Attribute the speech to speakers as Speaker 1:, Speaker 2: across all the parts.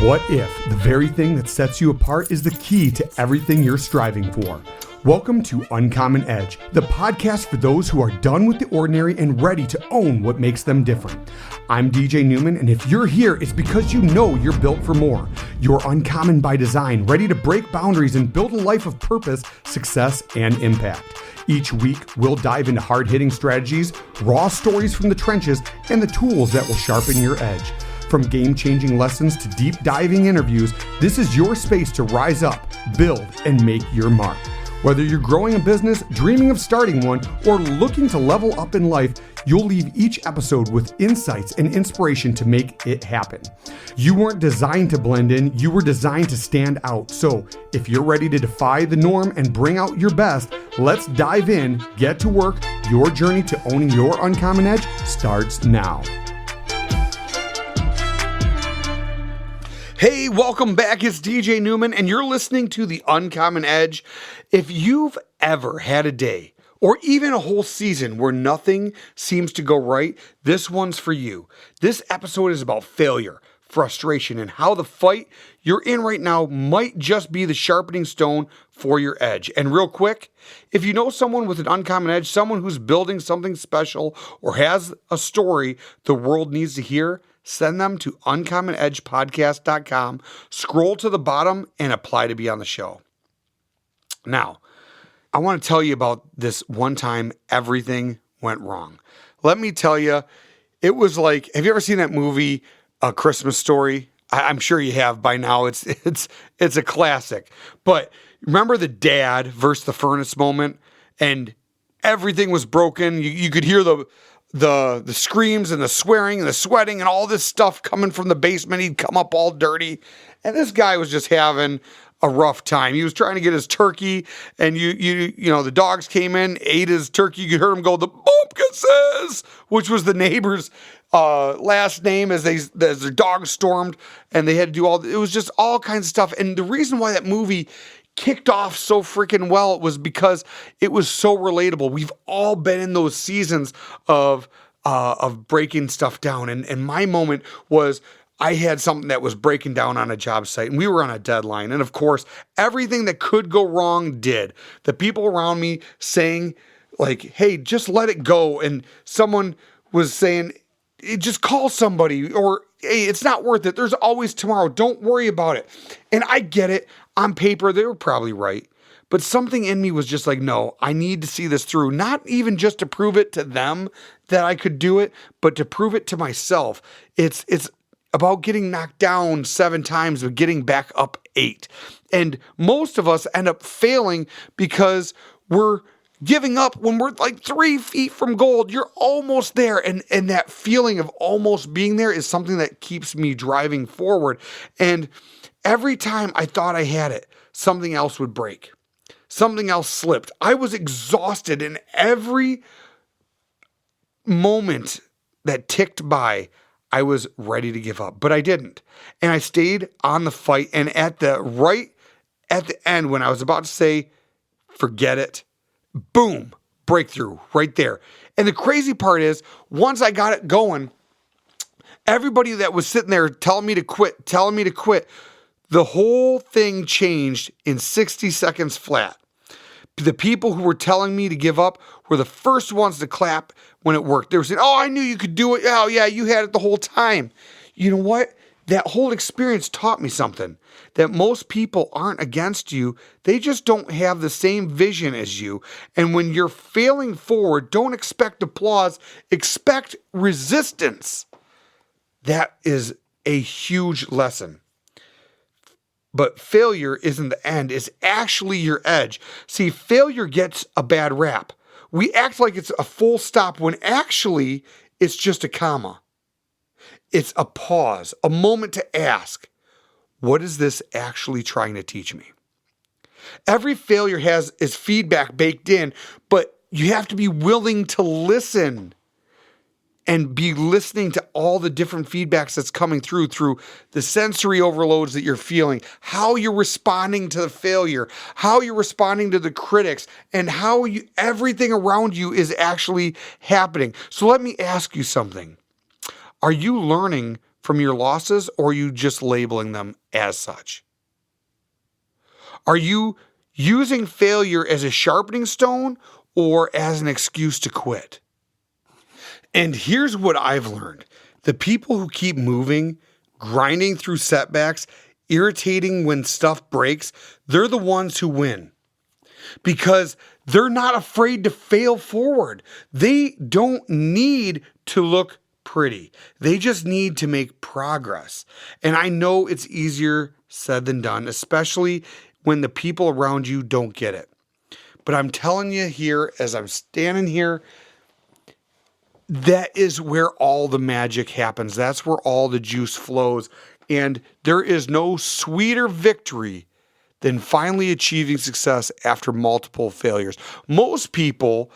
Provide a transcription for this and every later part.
Speaker 1: What if the very thing that sets you apart is the key to everything you're striving for? Welcome to Uncommon Edge, the podcast for those who are done with the ordinary and ready to own what makes them different. I'm DJ Neuman, and if you're here, it's because you know you're built for more. You're uncommon by design, ready to break boundaries and build a life of purpose, success, and impact. Each week, we'll dive into hard-hitting strategies, raw stories from the trenches, and the tools that will sharpen your edge. From game-changing lessons to deep-diving interviews, this is your space to rise up, build, and make your mark. Whether you're growing a business, dreaming of starting one, or looking to level up in life, you'll leave each episode with insights and inspiration to make it happen. You weren't designed to blend in, you were designed to stand out. So if you're ready to defy the norm and bring out your best, let's dive in, get to work. Your journey to owning your uncommon edge starts now. Hey, welcome back. It's DJ Neuman, and you're listening to The Uncommon Edge. If you've ever had a day or even a whole season where nothing seems to go right, this one's for you. This episode is about failure, frustration, and how the fight you're in right now might just be the sharpening stone for your edge. And real quick, if you know someone with an uncommon edge, someone who's building something special or has a story the world needs to hear, send them to uncommonedgepodcast.com, scroll to the bottom, and apply to be on the show. Now, I want to tell you about this one time everything went wrong. Let me tell you, it was like, have you ever seen that movie, A Christmas Story? I'm sure you have by now. It's a classic. But remember the dad versus the furnace moment? And everything was broken. You could hear the screams and the swearing and the sweating and all this stuff coming from the basement. He'd come up all dirty. And this guy was just having a rough time. He was trying to get his turkey, and you know, the dogs came in, ate his turkey. You could hear him go, "The Boomkasses," which was the neighbor's last name as their dogs stormed, and they had to do it was just all kinds of stuff. And the reason why that movie kicked off so freaking well was because it was so relatable. We've all been in those seasons of breaking stuff down. And my moment was I had something that was breaking down on a job site, and we were on a deadline. And of course, everything that could go wrong did. The people around me saying like, "Hey, just let it go." And someone was saying, "Just call somebody," or, "Hey, it's not worth it. There's always tomorrow. Don't worry about it." And I get it. On paper, they were probably right. But something in me was just like, no, I need to see this through. Not even just to prove it to them that I could do it, but to prove it to myself. It's about getting knocked down 7 times, but getting back up 8. And most of us end up failing because we're giving up when we're like 3 feet from gold. You're almost there. And that feeling of almost being there is something that keeps me driving forward. And every time I thought I had it, something else would break. Something else slipped. I was exhausted, and every moment that ticked by, I was ready to give up, but I didn't. And I stayed on the fight, and at the end, when I was about to say, forget it, boom, breakthrough right there. And the crazy part is, once I got it going, everybody that was sitting there telling me to quit, the whole thing changed in 60 seconds flat. The people who were telling me to give up were the first ones to clap when it worked. They were saying, "Oh, I knew you could do it. Oh, yeah, you had it the whole time." You know what? That whole experience taught me something, that most people aren't against you. They just don't have the same vision as you. And when you're failing forward, don't expect applause, expect resistance. That is a huge lesson. But failure isn't the end. It's actually your edge. See, failure gets a bad rap. We act like it's a full stop when actually it's just a comma. It's a pause, a moment to ask, what is this actually trying to teach me? Every failure has its feedback baked in, but you have to be willing to listen and be listening to all the different feedbacks that's coming through the sensory overloads that you're feeling, how you're responding to the failure, how you're responding to the critics, and how everything around you is actually happening. So let me ask you something. Are you learning from your losses, or are you just labeling them as such? Are you using failure as a sharpening stone or as an excuse to quit? And here's what I've learned. The people who keep moving, grinding through setbacks, irritating when stuff breaks, they're the ones who win. Because they're not afraid to fail forward. They don't need to look pretty. They just need to make progress. And I know it's easier said than done, especially when the people around you don't get it. But I'm telling you here, as I'm standing here, that is where all the magic happens. That's where all the juice flows. And there is no sweeter victory than finally achieving success after multiple failures. Most people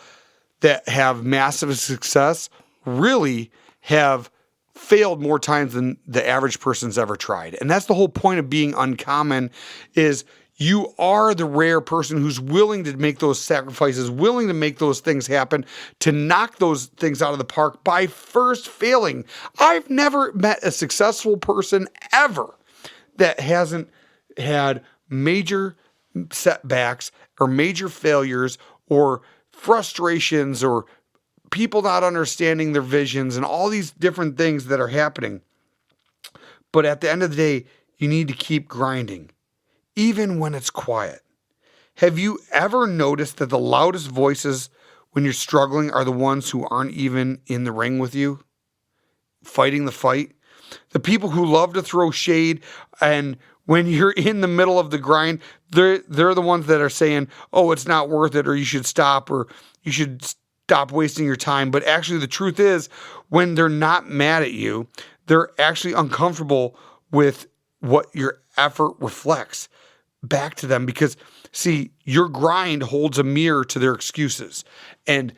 Speaker 1: that have massive success really have failed more times than the average person's ever tried. And that's the whole point of being uncommon, is you are the rare person who's willing to make those sacrifices, willing to make those things happen, to knock those things out of the park by first failing. I've never met a successful person ever that hasn't had major setbacks or major failures or frustrations or people not understanding their visions and all these different things that are happening. But at the end of the day, you need to keep grinding, even when it's quiet. Have you ever noticed that the loudest voices when you're struggling are the ones who aren't even in the ring with you, fighting the fight? The people who love to throw shade, and when you're in the middle of the grind, they're the ones that are saying, oh, it's not worth it, or you should stop, or you should stop wasting your time. But actually, the truth is, when they're not mad at you, they're actually uncomfortable with what your effort reflects back to them. Because, see, your grind holds a mirror to their excuses. And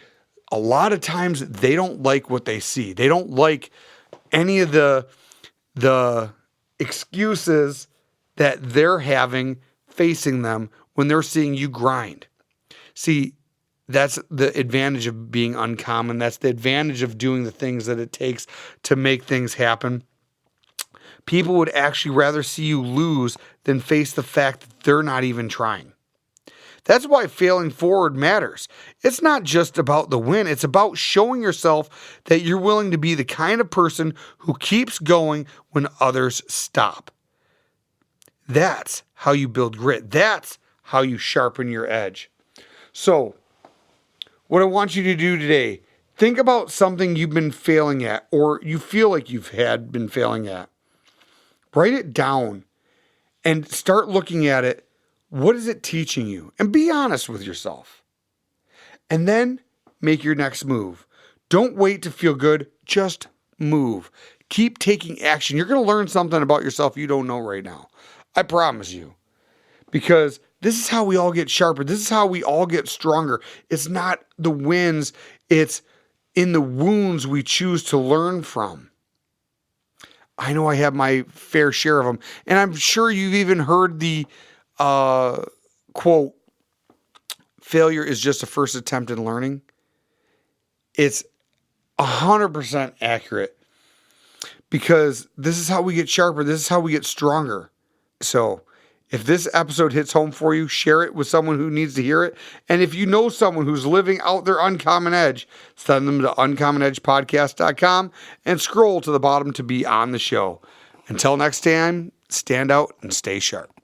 Speaker 1: a lot of times, they don't like what they see. They don't like any of the excuses that they're having facing them when they're seeing you grind. See, that's the advantage of being uncommon. That's the advantage of doing the things that it takes to make things happen. People would actually rather see you lose than face the fact that they're not even trying. That's why failing forward matters. It's not just about the win. It's about showing yourself that you're willing to be the kind of person who keeps going when others stop. That's how you build grit. That's how you sharpen your edge. So, what I want you to do today, think about something you've been failing at, or you feel like you've been failing at. Write it down and start looking at it. What is it teaching you? And be honest with yourself. And then make your next move. Don't wait to feel good. Just move. Keep taking action. You're going to learn something about yourself you don't know right now. I promise you. Because this is how we all get sharper. This is how we all get stronger. It's not the wins. It's in the wounds we choose to learn from. I know I have my fair share of them. And I'm sure you've even heard the quote, failure is just a first attempt in learning. It's 100% accurate, because this is how we get sharper. This is how we get stronger. So if this episode hits home for you, share it with someone who needs to hear it. And if you know someone who's living out their uncommon edge, send them to uncommonedgepodcast.com and scroll to the bottom to be on the show. Until next time, stand out and stay sharp.